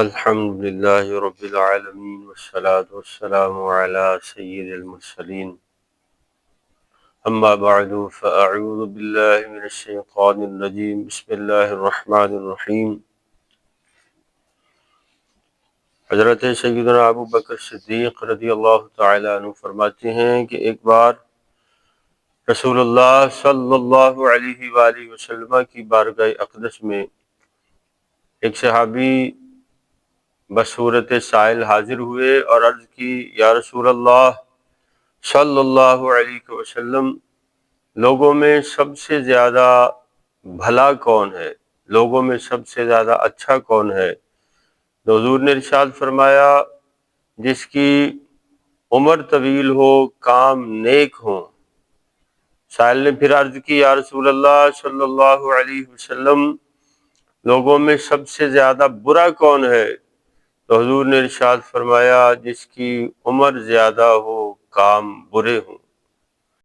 الحمد لله رب العالمين والصلاة والسلام على سيد المرسلين أما بعد فأعوذ بالله من الشيطان الرجيم بسم الله الرحمن الرحيم۔ حضرت سیدنا ابو بکر صدیق رضی اللہ تعالیٰ عنہ فرماتے ہیں کہ ایک بار رسول اللہ صلی اللہ علیہ وآلہ وسلم کی بارگاہ اقدس میں ایک صحابی بصورت سائل حاضر ہوئے اور عرض کی، یا رسول اللہ صلی اللہ علیہ وسلم، لوگوں میں سب سے زیادہ بھلا کون ہے؟ لوگوں میں سب سے زیادہ اچھا کون ہے؟ تو حضور نے ارشاد فرمایا، جس کی عمر طویل ہو، کام نیک ہوں۔ سائل نے پھر عرض کی، یا رسول اللہ صلی اللہ علیہ وسلم، لوگوں میں سب سے زیادہ برا کون ہے؟ تو حضور نے ارشاد فرمایا، جس کی عمر زیادہ ہو، کام برے ہوں۔